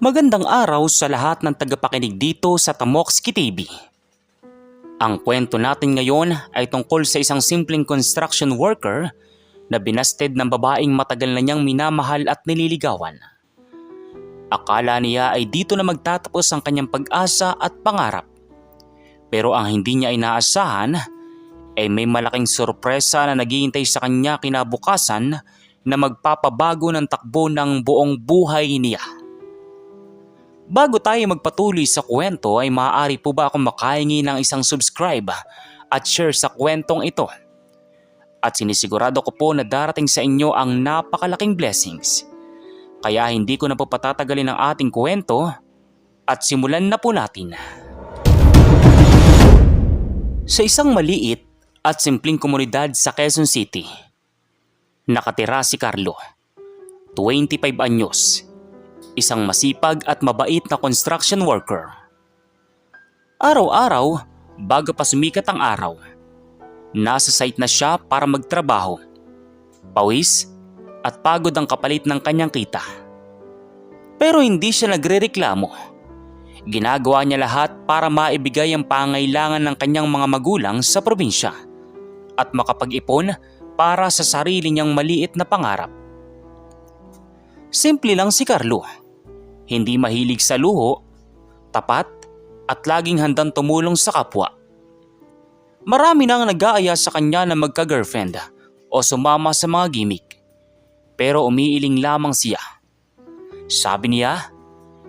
Magandang araw sa lahat ng tagapakinig dito sa Tamoxki TV. Ang kwento natin ngayon ay tungkol sa isang simpleng construction worker na binasted ng babaeng matagal na niyang minamahal at nililigawan. Akala niya ay dito na magtatapos ang kanyang pag-asa at pangarap. Pero ang hindi niya inaasahan ay may malaking sorpresa na naghihintay sa kanya kinabukasan na magpapabago ng takbo ng buong buhay niya. Bago tayo magpatuloy sa kwento ay maaari po ba akong makahingi ng isang subscribe at share sa kwentong ito? At sinisigurado ko po na darating sa inyo ang napakalaking blessings. Kaya hindi ko na po patatagalin ang ating kwento at simulan na po natin. Sa isang maliit at simpleng komunidad sa Quezon City, nakatira si Carlo, 25 anyos. Isang masipag at mabait na construction worker. Araw-araw, bago pa sumikat ang araw, nasa site na siya para magtrabaho. Pawis at pagod ang kapalit ng kanyang kita. Pero hindi siya nagrereklamo. Ginagawa niya lahat para maibigay ang pangailangan ng kanyang mga magulang sa probinsya at makapag-ipon para sa sarili niyang maliit na pangarap. Simple lang si Carlo. Hindi mahilig sa luho, tapat at laging handang tumulong sa kapwa. Marami nang nag-aaya sa kanya na magka-girlfriend o sumama sa mga gimmick. Pero umiiling lamang siya. Sabi niya,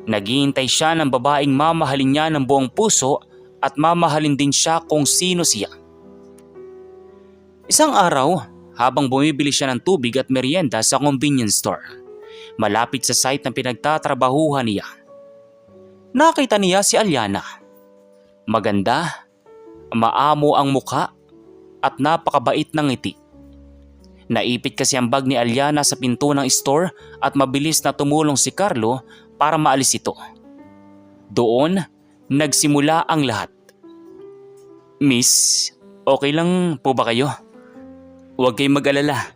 naghihintay siya ng babaeng mamahalin niya ng buong puso at mamahalin din siya kung sino siya. Isang araw, habang bumibili siya ng tubig at merienda sa convenience store, malapit sa site ng pinagtatrabahuhan niya, nakita niya si Aliana. Maganda, maamo ang muka at napakabait ng ngiti. Naipit kasi ang bag ni Aliana sa pinto ng store at mabilis na tumulong si Carlo para maalis ito. Doon, nagsimula ang lahat. "Miss, okay lang po ba kayo? Huwag kayong mag-alala.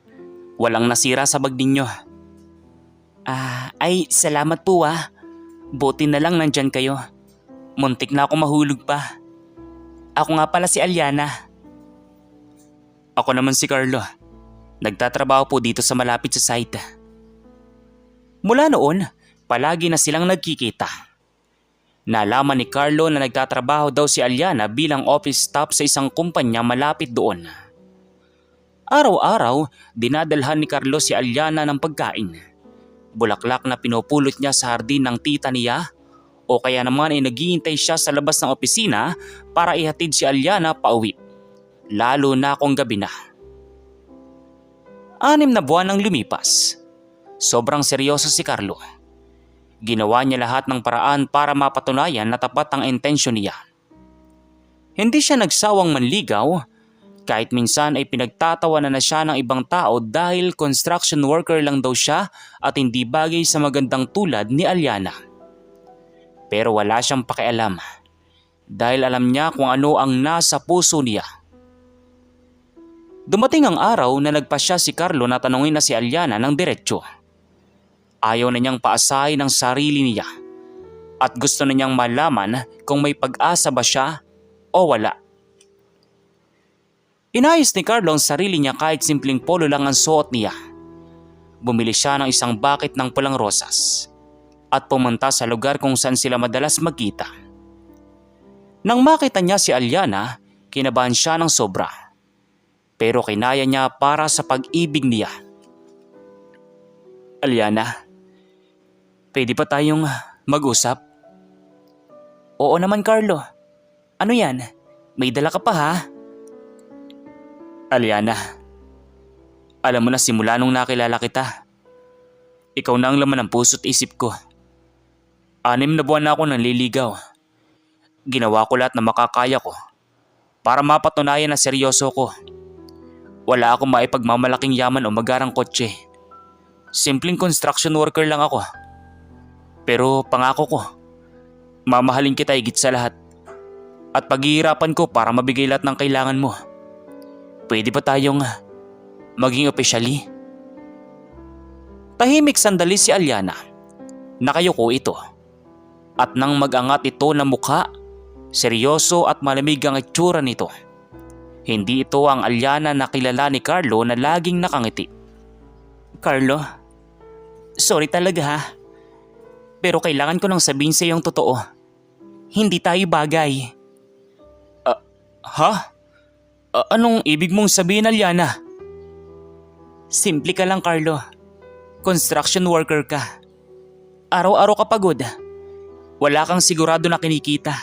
Walang nasira sa bag ninyo." Ay salamat po ah. Buti na lang nandyan kayo. Muntik na ako mahulog pa. Ako nga pala si Aliana. Ako naman si Carlo. Nagtatrabaho po dito sa malapit sa site. Mula noon, palagi na silang nagkikita. Nalaman ni Carlo na nagtatrabaho daw si Aliana bilang office staff sa isang kumpanya malapit doon. Araw-araw, dinadalhan ni Carlo si Aliana ng pagkain. Bulaklak na pinupulot niya sa hardin ng tita niya o kaya naman ay naghihintay siya sa labas ng opisina para ihatid si Aliana pauwi, lalo na kung gabi na. 6 na buwan ang lumipas. Sobrang seryoso si Carlo. Ginawa niya lahat ng paraan para mapatunayan na tapat ang intensyon niya. Hindi siya nagsawang manligaw. Kahit minsan ay pinagtatawanan na siya ng ibang tao dahil construction worker lang daw siya at hindi bagay sa magandang tulad ni Aliana. Pero wala siyang pakialam dahil alam niya kung ano ang nasa puso niya. Dumating ang araw na nagpasya si Carlo na tanungin na si Aliana ng diretsyo. Ayaw na niyang paasahin ang sarili niya at gusto na niyang malaman kung may pag-asa ba siya o wala. Inayos ni Carlo ang sarili niya kahit simpleng polo lang ang suot niya. Bumili siya ng isang bucket ng pulang rosas at pumunta sa lugar kung saan sila madalas magkita. Nang makita niya si Aliana, kinabahan siya ng sobra. Pero kinaya niya para sa pag-ibig niya. "Aliana, pwede pa tayong mag-usap?" "Oo naman Carlo. Ano yan? May dala ka pa ha?" "Aliana, alam mo na simula nung nakilala kita, ikaw na ang laman ng puso't isip ko. 6 na buwan na ako nanliligaw. Ginawa ko lahat na makakaya ko para mapatunayan na seryoso ko. Wala akong maipagmamalaking yaman o magarang kotse. Simpleng construction worker lang ako. Pero pangako ko, mamahalin kita higit sa lahat at paghihirapan ko para mabigay lahat ng kailangan mo. Pwede ba tayong maging opisyali?" Tahimik sandali si Aliana. Nakayuko ito. At nang mag-angat ito na mukha, seryoso at malamig ang itsura nito. Hindi ito ang Alyana na kilala ni Carlo na laging nakangiti. Carlo, sorry talaga ha. Pero kailangan ko nang sabihin sa iyong totoo. Hindi tayo bagay. Ha? Anong ibig mong sabihin, Alyana? Simple ka lang, Carlo. Construction worker ka. Araw-araw ka pagod. Wala kang sigurado na kinikita.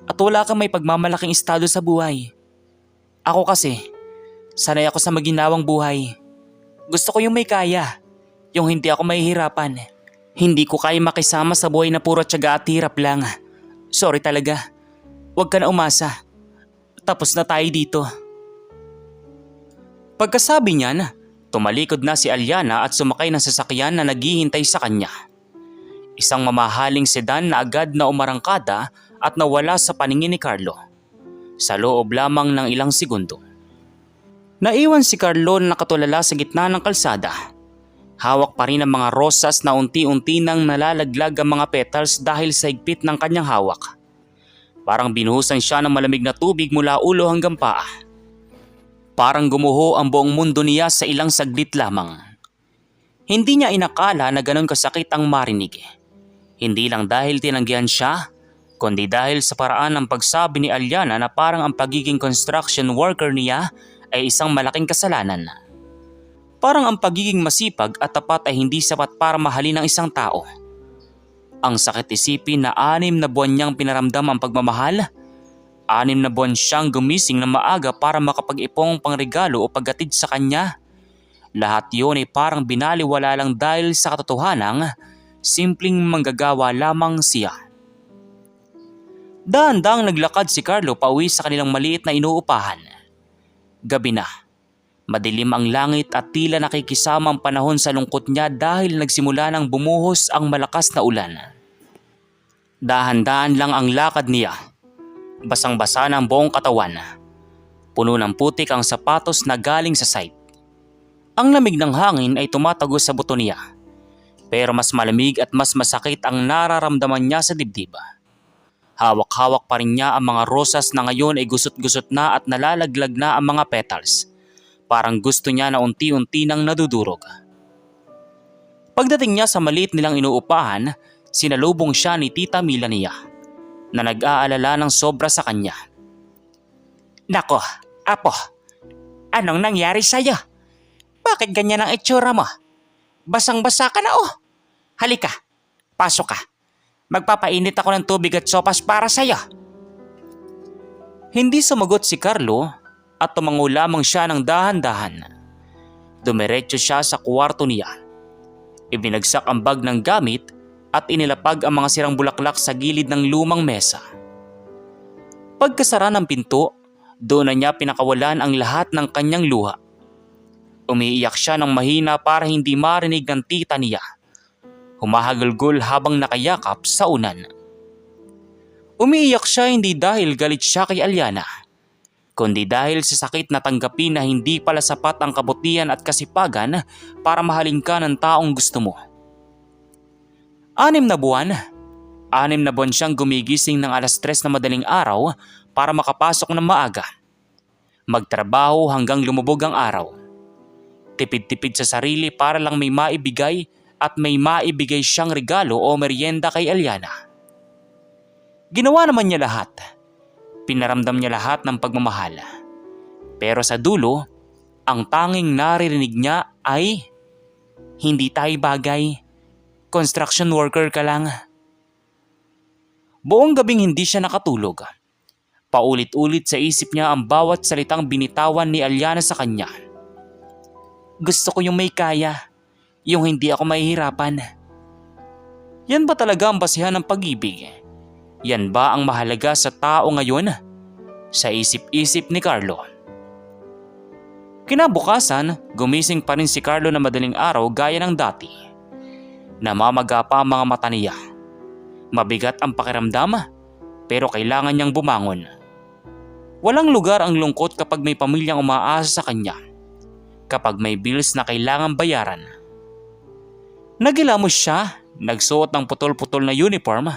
At wala kang may pagmamalaking estado sa buhay. Ako kasi, sanay ako sa maginawang buhay. Gusto ko yung may kaya. Yung hindi ako mahihirapan. Hindi ko kaya makisama sa buhay na puro tiyaga at hirap lang. Sorry talaga. Huwag ka na umasa. Tapos na tayo dito. Pagkasabi niyan, tumalikod na si Alyana at sumakay ng sasakyan na naghihintay sa kanya. Isang mamahaling sedan na agad na umarangkada at nawala sa paningin ni Carlo. Sa loob lamang ng ilang segundo. Naiwan si Carlo na nakatulala sa gitna ng kalsada. Hawak pa rin ang mga rosas na unti-unti nang nalalaglag ang mga petals dahil sa higpit ng kanyang hawak. Parang binuhusan siya ng malamig na tubig mula ulo hanggang paa. Parang gumuho ang buong mundo niya sa ilang saglit lamang. Hindi niya inakala na ganun kasakit ang marinig. Hindi lang dahil tinanggihan siya, kundi dahil sa paraan ng pagsabi ni Alyana na parang ang pagiging construction worker niya ay isang malaking kasalanan. Parang ang pagiging masipag at tapat ay hindi sapat para mahalin ng isang tao. Ang sakit isipin na 6 na buwan niyang pinaramdam ang pagmamahal. 6 na buwan siyang gumising na maaga para makapag-ipong pangregalo o paghatid sa kanya. Lahat yun ay parang binaliwala lang dahil sa katotohanang simpleng manggagawa lamang siya. Dahan-dahang naglakad si Carlo pauwi sa kanilang maliit na inuupahan. Gabi na. Madilim ang langit at tila nakikisama ang panahon sa lungkot niya dahil nagsimula nang bumuhos ang malakas na ulan. Dahan-dahan lang ang lakad niya. Basang-basa ng buong katawan. Puno ng putik ang sapatos na galing sa site. Ang lamig ng hangin ay tumatagos sa buto niya. Pero mas malamig at mas masakit ang nararamdaman niya sa dibdib. Hawak-hawak pa rin niya ang mga rosas na ngayon ay gusot-gusot na at nalalaglag na ang mga petals. Parang gusto niya na unti-unti nang nadudurog. Pagdating niya sa maliit nilang inuupahan, sinalubong siya ni Tita Melania na nag-aalala ng sobra sa kanya. Nako, apo, anong nangyari sa'yo? Bakit ganyan ang itsura mo? Basang-basa ka na oh. Halika, pasok ka. Magpapainit ako ng tubig at sopas para sa'yo. Hindi sumagot si Carlo at tumango lamang siya ng dahan-dahan. Dumiretso siya sa kwarto niya. Ibinagsak ang bag ng gamit at inilapag ang mga sirang bulaklak sa gilid ng lumang mesa. Pagkasara ng pinto, doon na niya pinakawalan ang lahat ng kanyang luha. Umiiyak siya ng mahina para hindi marinig ng tita niya. Humahagulgol habang nakayakap sa unan. Umiiyak siya hindi dahil galit siya kay Alyana, kundi dahil sa sakit na tanggapin na hindi pala sapat ang kabutihan at kasipagan para mahalin ka ng taong gusto mo. 6 na buwan siyang gumigising ng 3:00 na madaling araw para makapasok ng maaga. Magtrabaho hanggang lumubog ang araw. Tipid-tipid sa sarili para lang may maibigay at may maibigay siyang regalo o merienda kay Alyana. Ginawa naman niya lahat. Pinaramdam niya lahat ng pagmamahal. Pero sa dulo, ang tanging naririnig niya ay, hindi tayo bagay. Construction worker ka lang. Buong gabing hindi siya nakatulog. Paulit-ulit sa isip niya ang bawat salitang binitawan ni Alyana sa kanya. Gusto ko yung may kaya, yung hindi ako mahihirapan. Yan ba talaga ang basihan ng pag-ibig? Yan ba ang mahalaga sa tao ngayon? Sa isip-isip ni Carlo. Kinabukasan, gumising pa rin si Carlo na madaling araw gaya ng dati. Namamaga pa ang mga mata niya. Mabigat ang pakiramdam, pero kailangan niyang bumangon. Walang lugar ang lungkot kapag may pamilyang umaasa sa kanya. Kapag may bills na kailangang bayaran. Nagilamos siya, nagsuot ng putol-putol na uniform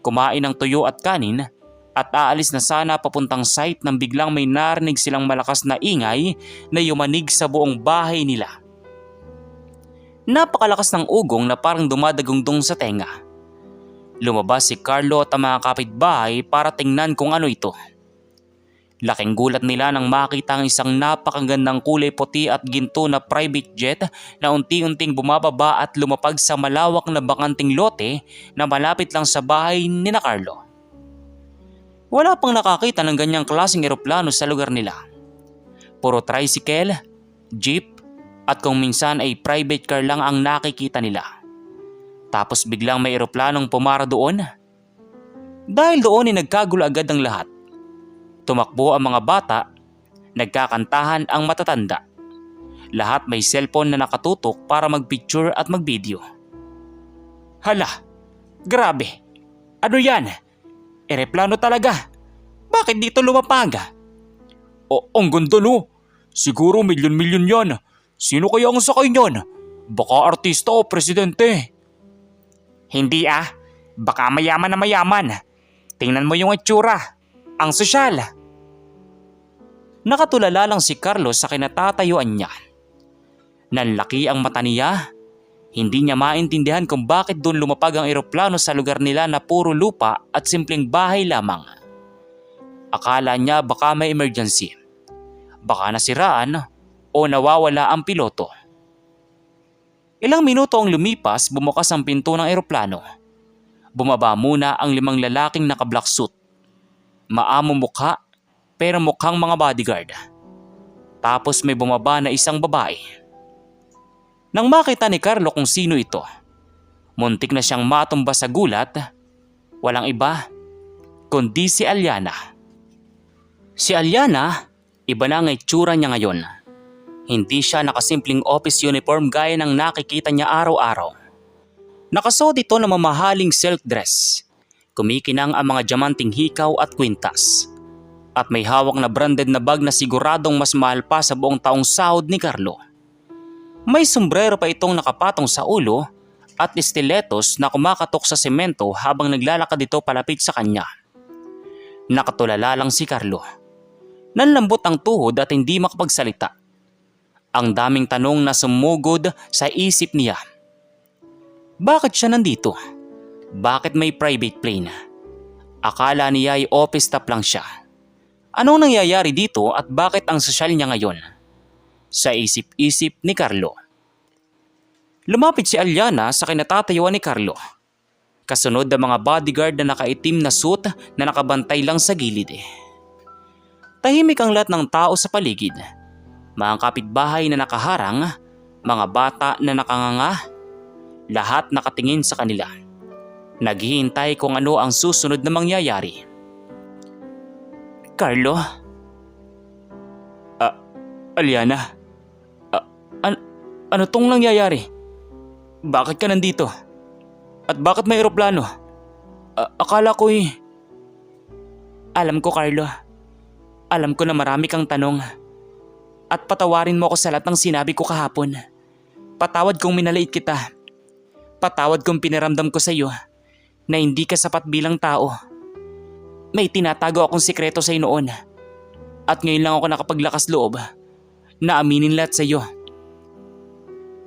kumain ng tuyo at kanin at aalis na sana papuntang site nang biglang may narinig silang malakas na ingay na yumanig sa buong bahay nila. Napakalakas ng ugong na parang dumadagundong sa tenga. Lumabas si Carlo at ang mga kapitbahay para tingnan kung ano ito. Laking gulat nila nang makita ang isang napakagandang kulay puti at ginto na private jet na unti-unting bumababa at lumapag sa malawak na bakanting lote na malapit lang sa bahay ni na Carlo. Wala pang nakakita ng ganyang klaseng eroplano sa lugar nila. Puro tricycle, jeep at kung minsan ay private car lang ang nakikita nila. Tapos biglang may eroplanong pumara doon. Dahil doon ay nagkagulo agad ang lahat. Tumakbo ang mga bata, nagkakantahan ang matatanda. Lahat may cellphone na nakatutok para magpicture at magvideo. Hala, grabe! Ano yan? Eroplano talaga. Bakit dito lumapag? Ang ganda no. Siguro milyon-milyon yan. Sino kaya ang sakay niyan? Baka artista o presidente. Hindi baka mayaman na mayaman. Tingnan mo yung itsura. Ang sosyal. Nakatulala lang si Carlos sa kinatatayuan niya. Nanlaki ang mata niya. Hindi niya maintindihan kung bakit doon lumapag ang eroplano sa lugar nila na puro lupa at simpleng bahay lamang. Akala niya baka may emergency. Baka nasiraan o nawawala ang piloto. Ilang minuto ang lumipas, bumukas ang pinto ng eroplano. Bumaba muna ang 5 lalaking naka-black suit. Maamo mukha pero mukhang mga bodyguard. Tapos may bumaba na isang babae. Nang makita ni Carlo kung sino ito, muntik na siyang matumba sa gulat. Walang iba kundi si Aliana. Si Aliana, iba na ang itsura niya ngayon. Hindi siya nakasimpleng office uniform gaya ng nakikita niya araw-araw. Nakasuot ito ng mamahaling silk dress. Kumikinang ang mga diamanting hikaw at kwintas. At may hawak na branded na bag na siguradong mas mahal pa sa buong taong sahod ni Carlo. May sombrero pa itong nakapatong sa ulo at stilettos na kumakatok sa semento habang naglalakad ito palapit sa kanya. Nakatulala lang si Carlo. Nanlambot ang tuhod at hindi makapagsalita. Ang daming tanong na sumugod sa isip niya. Bakit siya nandito? Bakit may private plane? Akala niya ay office staff lang siya. Anong nangyayari dito at bakit ang sosyal niya ngayon? Sa isip-isip ni Carlo. Lumapit si Aliana sa kinatatayuan ni Carlo. Kasunod ang mga bodyguard na nakaitim na suit na nakabantay lang sa gilid. Tahimik ang lahat ng tao sa paligid. Mga kapitbahay na nakaharang, mga bata na nakanganga, lahat nakatingin sa kanila. Naghihintay kung ano ang susunod na mangyayari. Carlo? Aliana? Ano tong nangyayari? Bakit ka nandito? At bakit may eroplano? Akala ko'y... Alam ko, Carlo. Alam ko na marami kang tanong. At patawarin mo ako sa lahat ng sinabi ko kahapon. Patawad kung minaliit kita. Patawad kung pinaramdam ko sa iyo na hindi ka sapat bilang tao. May tinatago akong sikreto sa iyo noon. At ngayon lang ako nakapaglakas loob na aminin lahat sa iyo.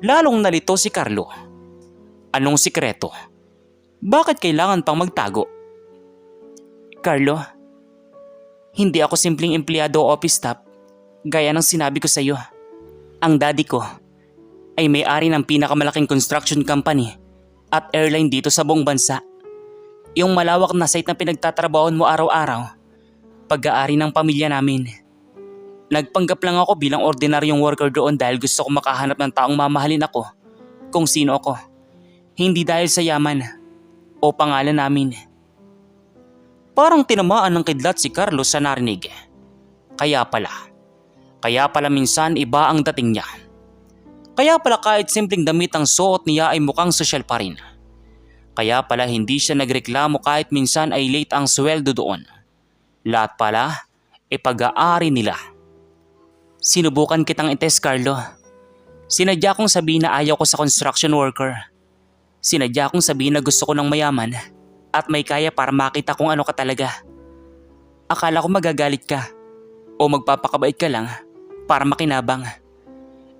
Lalong nalito si Carlo. Anong sikreto? Bakit kailangan pang magtago? Carlo, hindi ako simpleng empleyado o office staff gaya ng sinabi ko sa iyo. Ang daddy ko ay may-ari ng pinakamalaking construction company at airline dito sa buong bansa. Yung malawak na site na pinagtatrabahoan mo araw-araw, pag-aari ng pamilya namin. Nagpanggap lang ako bilang ordinaryong worker doon dahil gusto ko makahanap ng taong mamahalin ako kung sino ako. Hindi dahil sa yaman o pangalan namin. Parang tinamaan ng kidlat si Carlos sa narinig. Kaya pala minsan iba ang dating niya. Kaya pala kahit simpleng damit ang suot niya ay mukhang sosyal pa rin. Kaya pala hindi siya nagreklamo kahit minsan ay late ang sweldo doon. Lahat pala pag-aari nila. Sinubukan kitang itest, Carlo. Sinadya kong sabihin na ayaw ko sa construction worker. Sinadya kong sabihin na gusto ko ng mayaman. at may kaya para makita kung ano ka talaga. Akala ko magagalit ka o magpapakabait ka lang para makinabang.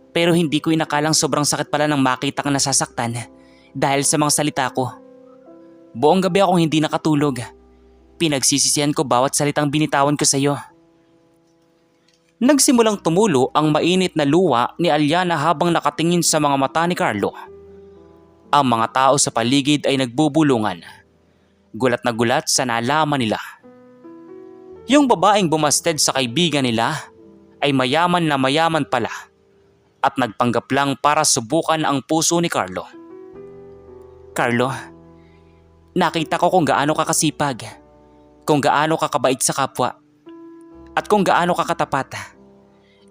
Pero hindi ko inakalang sobrang sakit pala nang makita kang nasasaktan dahil sa mga salita ko. Buong gabi akong hindi nakatulog. Pinagsisisihan ko bawat salitang binitawan ko sa iyo. Nagsimulang tumulo ang mainit na luha ni Aliana habang nakatingin sa mga mata ni Carlo. Ang mga tao sa paligid ay nagbubulungan. Gulat na gulat sa nalaman nila. Yung babaeng bumasted sa kaibigan nila ay mayaman na mayaman pala at nagpanggap lang para subukan ang puso ni Carlo. Carlo, nakita ko kung gaano ka kasipag, kung gaano ka kabait sa kapwa, at kung gaano ka katapat.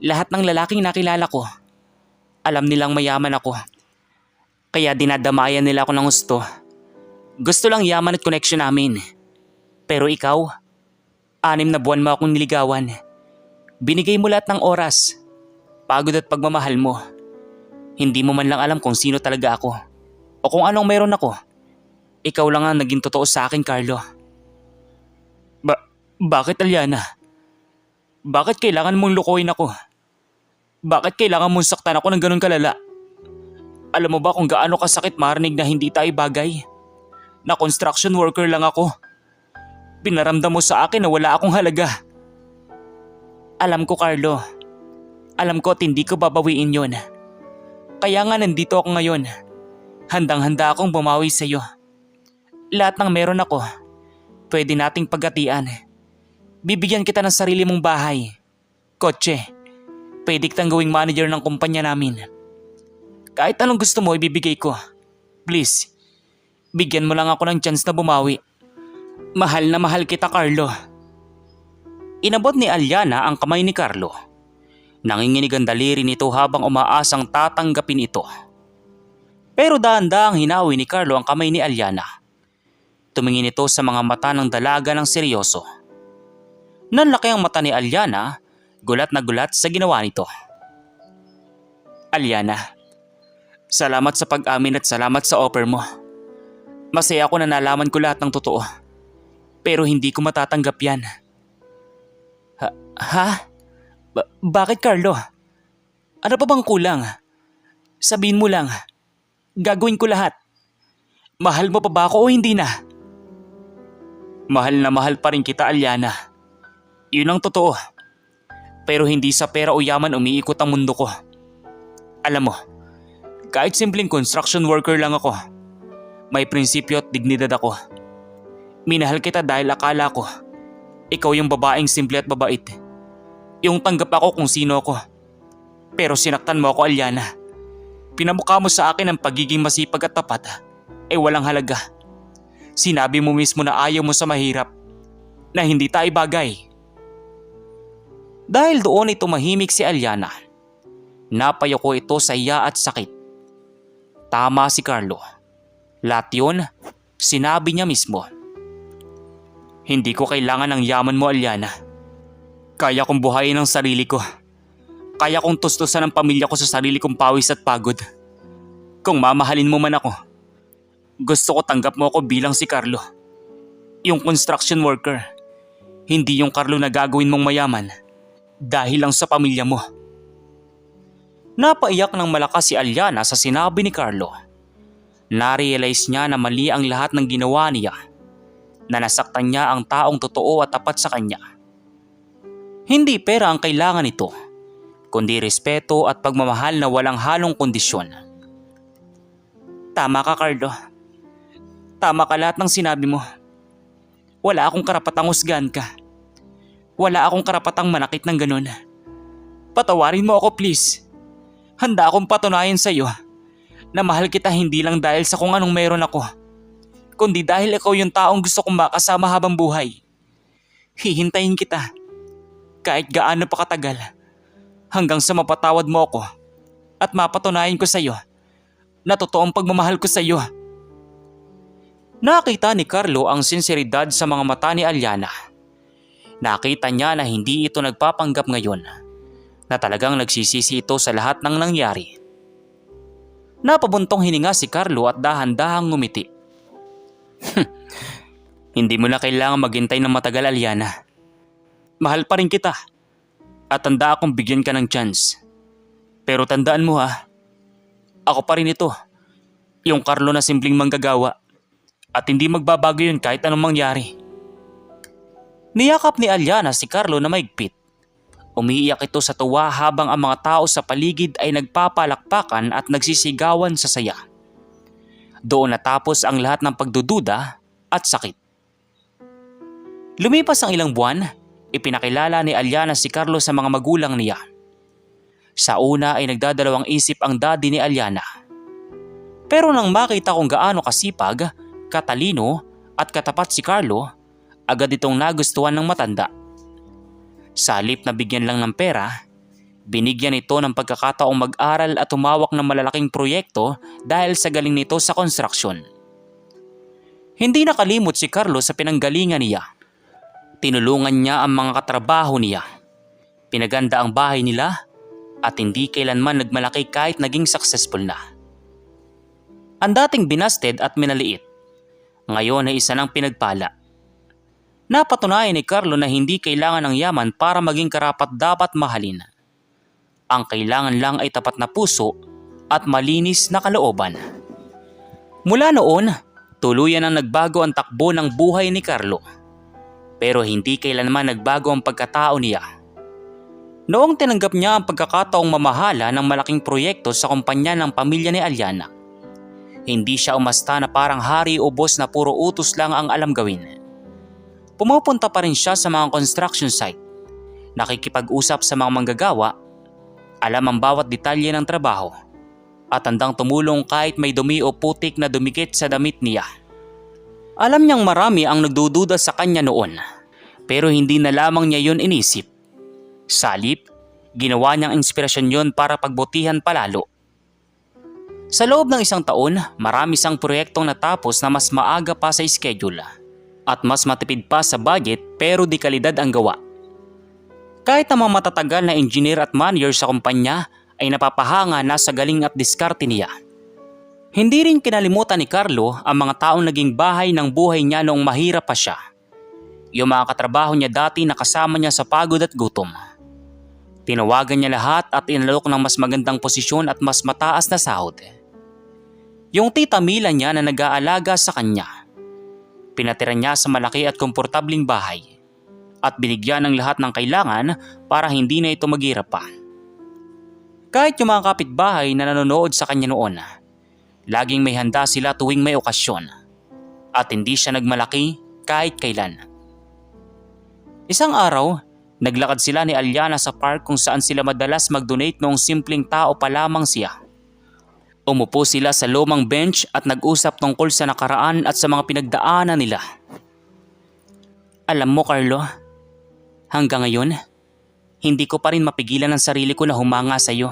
Lahat ng lalaking nakilala ko, alam nilang mayaman ako. Kaya dinadamayan nila ako ng gusto. Gusto lang yaman at connection namin. Pero ikaw, 6 na buwan mo akong niligawan. Binigay mo lahat ng oras, pagod at pagmamahal mo. Hindi mo man lang alam kung sino talaga ako o kung anong meron ako. Ikaw lang ang naging totoo sa akin, Carlo. Bakit, Aliana? Bakit kailangan mong lukuhin ako? Bakit kailangan mong saktan ako ng ganun kalala? Alam mo ba kung gaano kasakit marinig na hindi tayo bagay? Na construction worker lang ako. Pinaramdam mo sa akin na wala akong halaga. Alam ko, Carlo. Alam ko at hindi ko babawiin yon. Kaya nga nandito ako ngayon. Handang-handa akong bumawi sa iyo. Lahat ng meron ako, pwede nating paghatian. Bibigyan kita ng sarili mong bahay, kotse. Pwede kitang gawing manager ng kumpanya namin. Kahit anong gusto mo, ibibigay ko. Please, bigyan mo lang ako ng chance na bumawi. Mahal na mahal kita, Carlo. Inabot ni Aliana ang kamay ni Carlo. Nanginginig ang daliri nito habang umaasang tatanggapin ito. Pero dahan-dahang hinawi ni Carlo ang kamay ni Aliana. Tumingin ito sa mga mata ng dalaga ng seryoso. Nanlaki ang mata ni Aliana, gulat na gulat sa ginawa nito. Aliana, salamat sa pag-amin at salamat sa offer mo. Masaya ako na nalaman ko lahat ng totoo. Pero hindi ko matatanggap yan. Ha? Bakit, Carlo? Ano pa bang kulang? Sabihin mo lang. Gagawin ko lahat. Mahal mo pa ba ako o hindi na? Mahal na mahal pa rin kita, Aliana. Yun ang totoo. Pero hindi sa pera o yaman umiikot ang mundo ko. Alam mo, kahit simpleng construction worker lang ako, may prinsipyo at dignidad ako. Minahal kita dahil akala ko, ikaw yung babaeng simple at babait. Yung tanggap ako kung sino ako. Pero sinaktan mo ako, Aliana. Pinamukha mo sa akin ang pagiging masipag at tapat ay walang halaga. Sinabi mo mismo na ayaw mo sa mahirap, na hindi tayo bagay. Dahil doon ay tumahimik si Aliana. Napayo ko ito sa iya at sakit. Tama si Carlo. Lahat yun, sinabi niya mismo. Hindi ko kailangan ng yaman mo, Aliana. Kaya kong buhayin ang sarili ko. Kaya kong tustusan ang pamilya ko sa sarili kong pawis at pagod. Kung mamahalin mo man ako, gusto ko tanggap mo ako bilang si Carlo. Yung construction worker. Hindi yung Carlo na gagawin mong mayaman dahil lang sa pamilya mo. Napaiyak ng malakas si Aliana sa sinabi ni Carlo. Narealize niya na mali ang lahat ng ginawa niya. Na nasaktan niya ang taong totoo at tapat sa kanya. Hindi pera ang kailangan nito, kundi respeto at pagmamahal na walang halong kondisyon. Tama ka, Carlo. Tama ka lahat ng sinabi mo. Wala akong karapatang husgahan ka. Wala akong karapatang manakit ng ganun. Patawarin mo ako, please. Handa akong patunayan sa iyo na mahal kita hindi lang dahil sa kung anong meron ako, kundi dahil ikaw yung taong gusto kong makasama habang buhay. Hihintayin kita kahit gaano pa katagal hanggang sa mapatawad mo ako at mapatunayan ko sa iyo na totoong pagmamahal ko sa iyo. Nakita ni Carlo ang sinseridad sa mga mata ni Aliana. Nakita niya na hindi ito nagpapanggap ngayon, na talagang nagsisisi ito sa lahat ng nangyari. Napabuntong hininga si Carlo at dahan-dahang ngumiti. Hindi mo na kailangan maghintay ng matagal, Aliana. Mahal pa rin kita. At tanda akong bigyan ka ng chance. Pero tandaan mo ha, ako pa rin ito. Yung Carlo na simpleng manggagawa. At hindi magbabago yun kahit anong mangyari. Niyakap ni Aliana si Carlo na maigpit. Umiiyak ito sa tuwa habang ang mga tao sa paligid ay nagpapalakpakan at nagsisigawan sa saya. Doon natapos ang lahat ng pagdududa at sakit. Lumipas ang ilang buwan, ipinakilala ni Aliana si Carlo sa mga magulang niya. Sa una ay nagdadalawang isip ang daddy ni Aliana. Pero nang makita kung gaano kasipag, katalino at katapat si Carlo, agad itong nagustuhan ng matanda. Sa halip na bigyan lang ng pera, binigyan ito ng pagkakataong mag-aral at tumawak ng malalaking proyekto dahil sa galing nito sa konstruksyon. Hindi nakalimot si Carlo sa pinanggalingan niya. Tinulungan niya ang mga katrabaho niya. Pinaganda ang bahay nila at hindi kailanman nagmalaki kahit naging successful na. Ang dating binasted at minaliit, ngayon ay isa ng pinagpala. Napatunayan ni Carlo na hindi kailangan ng yaman para maging karapat-dapat mahalin. Ang kailangan lang ay tapat na puso at malinis na kalooban. Mula noon, tuluyan ang nagbago ang takbo ng buhay ni Carlo. Pero hindi kailanman nagbago ang pagkatao niya. Noong tinanggap niya ang pagkakataong mamahala ng malaking proyekto sa kumpanya ng pamilya ni Aliana, hindi siya umasta na parang hari o boss na puro utos lang ang alam gawin. Pumupunta pa rin siya sa mga construction site, nakikipag-usap sa mga manggagawa, alam ang bawat detalye ng trabaho, at handang tumulong kahit may dumi o putik na dumikit sa damit niya. Alam niyang marami ang nagdududa sa kanya noon, pero hindi na lamang niya yun inisip. Sa halip, ginawa niyang inspirasyon yun para pagbutihan palalo. Sa loob ng isang taon, marami siyang proyektong natapos na mas maaga pa sa schedule at mas matipid pa sa budget pero di kalidad ang gawa. Kahit na mga matatagal na engineer at manager sa kumpanya ay napapahanga na sa galing at diskarte niya. Hindi rin kinalimutan ni Carlo ang mga taong naging bahay ng buhay niya noong mahirap pa siya. Yung mga katrabaho niya dati na kasama niya sa pagod at gutom. Tinawagan niya lahat at inalok ng mas magandang posisyon at mas mataas na sahod. Yung tita Mila niya na nag-aalaga sa kanya. Pinatira niya sa malaki at komportabling bahay at binigyan ng lahat ng kailangan para hindi na ito maghirap pa. Kahit yung mga kapitbahay na nanonood sa kanya noon, laging may handa sila tuwing may okasyon at hindi siya nagmalaki kahit kailan. Isang araw, naglakad sila ni Aliana sa park kung saan sila madalas mag-donate noong simpleng tao pa lamang siya. Umupo sila sa lumang bench at nag-usap tungkol sa nakaraan at sa mga pinagdaanan nila. Alam mo Carlo, hanggang ngayon, hindi ko pa rin mapigilan ang sarili ko na humanga sa iyo.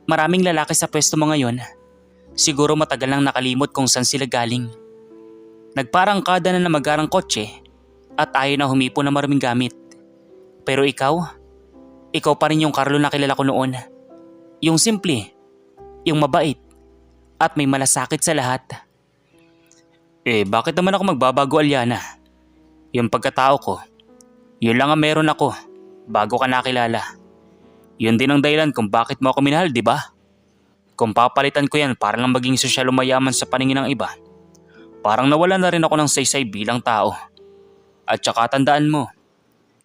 Maraming lalaki sa pwesto mo ngayon. Siguro matagal nang nakalimot kung saan sila galing. Nagparangkada na magarang kotse at ayaw na humipo na maraming gamit. Pero ikaw pa rin yung Carlo na kilala ko noon. Yung simple, yung mabait, at may malasakit sa lahat. Bakit naman ako magbabago, Aliana? Yung pagkatao ko, yun lang ang meron ako bago ka nakilala. Yun din ang dahilan kung bakit mo ako minahal, di ba? Kung papalitan ko yan para lang maging sosyal o mayaman sa paningin ng iba, parang nawala na rin ako ng saysay bilang tao. At saka tandaan mo,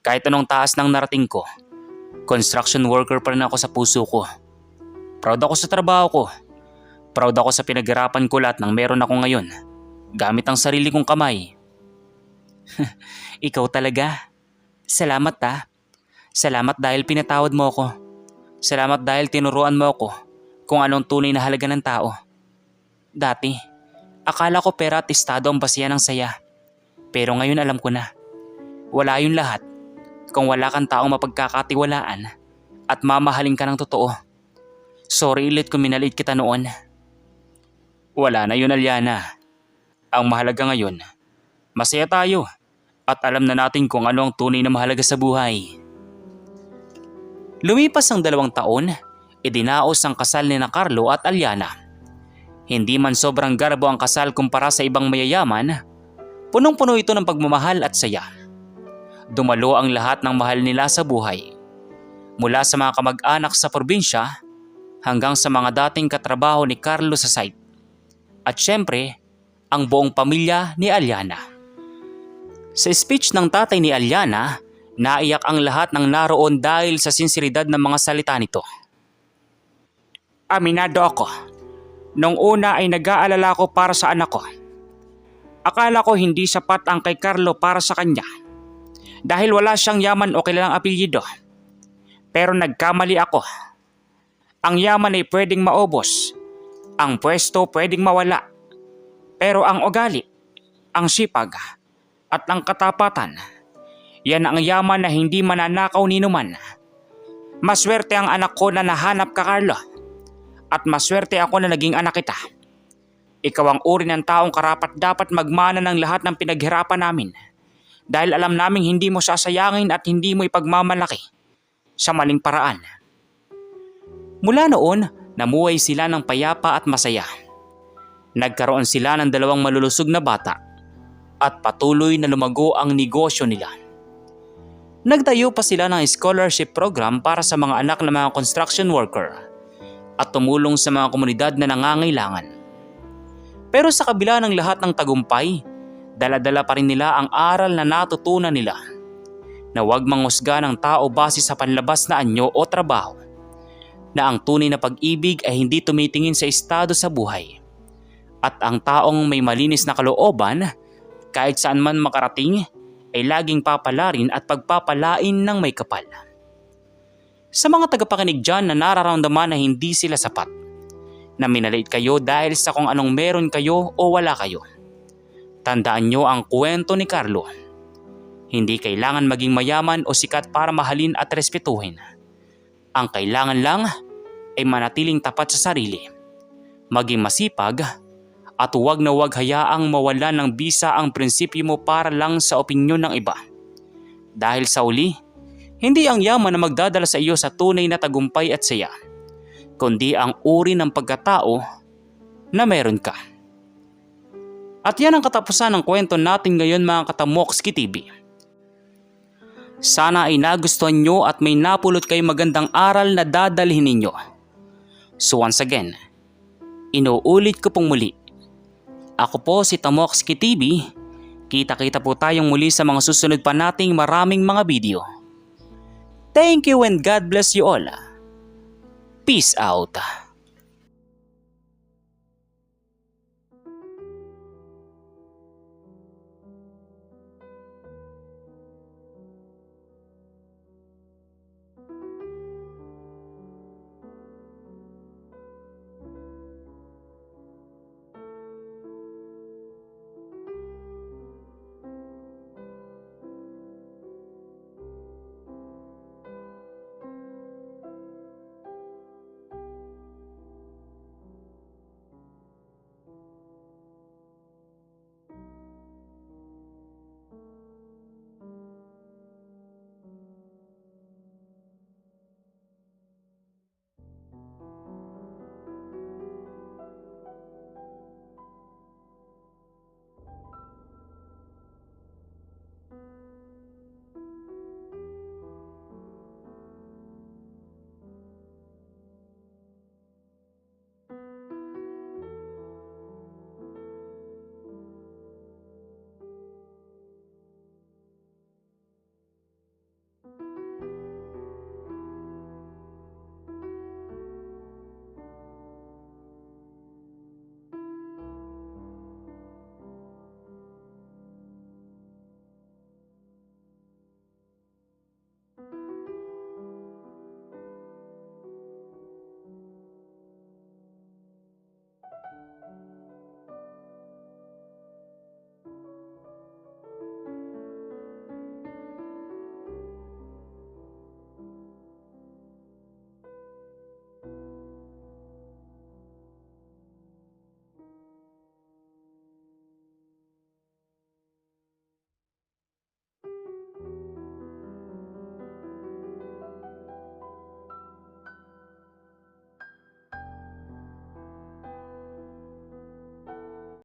kahit anong taas ng narating ko, construction worker pa rin ako sa puso ko. Proud ako sa trabaho ko. Proud ako sa pinaghirapan ko lahat ng meron ako ngayon, gamit ang sarili kong kamay. Ikaw talaga. Salamat ha. Salamat dahil pinatawad mo ako. Salamat dahil tinuruan mo ako kung anong tunay na halaga ng tao. Dati, akala ko pera at estado ang basihan ng saya. Pero ngayon alam ko na, wala yun lahat kung wala kang taong mapagkakatiwalaan at mamahalin ka ng totoo. Sorry ulit kung minaliit kita noon. Wala na yun, Aliana. Ang mahalaga ngayon, masaya tayo at alam na natin kung ano ang tunay na mahalaga sa buhay. Lumipas ang 2 taon, idinaos ang kasal ni na Carlo at Aliana. Hindi man sobrang garbo ang kasal kumpara sa ibang mayayaman, Punong-puno ito ng pagmamahal at saya. Dumalo ang lahat ng mahal nila sa buhay. Mula sa mga kamag-anak sa probinsya hanggang sa mga dating katrabaho ni Carlo sa site. At syempre, ang buong pamilya ni Aliana. Sa speech ng tatay ni Aliana, naiyak ang lahat ng naroon dahil sa sinseridad ng mga salita nito. Aminado ako. Nung una ay nag-aalala ko para sa anak ko. Akala ko hindi sapat ang kay Carlo para sa kanya. Dahil wala siyang yaman o kilalang apelyido. Pero nagkamali ako. Ang yaman ay pwedeng maubos. Ang pwesto pwedeng mawala. Pero ang ugali, ang sipag, at ang katapatan, yan ang yaman na hindi mananakaw ni numan. Maswerte ang anak ko na nahanap ka, Carlo. At maswerte ako na naging anak kita. Ikaw ang uri ng taong karapat dapat magmana ng lahat ng pinaghirapan namin. Dahil alam naming hindi mo sasayangin at hindi mo ipagmamalaki sa maling paraan. Mula noon, namuhay sila ng payapa at masaya. Nagkaroon sila ng 2 malulusog na bata at patuloy na lumago ang negosyo nila. Nagtayo pa sila ng scholarship program para sa mga anak ng mga construction worker at tumulong sa mga komunidad na nangangailangan. Pero sa kabila ng lahat ng tagumpay, dala-dala pa rin nila ang aral na natutunan nila na huwag manghusga ng tao base sa panlabas na anyo o trabaho, na ang tunay na pag-ibig ay hindi tumitingin sa estado sa buhay, at ang taong may malinis na kalooban kahit saan man makarating ay laging papalarin at pagpapalain ng may kapal. Sa mga tagapakinig dyan na nararamdaman na hindi sila sapat, na minaliit kayo dahil sa kung anong meron kayo o wala kayo, tandaan nyo ang kwento ni Carlo. Hindi kailangan maging mayaman o sikat para mahalin at respetuhin. Ang kailangan lang ay manatiling tapat sa sarili, maging masipag, at huwag na huwag hayaang mawalan ng bisa ang prinsipyo mo para lang sa opinyon ng iba. Dahil sa uli, hindi ang yaman na magdadala sa iyo sa tunay na tagumpay at saya, kundi ang uri ng pagkatao na meron ka. At yan ang katapusan ng kwento natin ngayon, mga katamokski TV. Sana ay nagustuhan nyo at may napulot kayo magandang aral na dadalhin ninyo. So once again, inuulit ko pong muli. Ako po si Tamokski TV. Kita-kita po tayong muli sa mga susunod pa nating maraming mga video. Thank you and God bless you all. Peace out.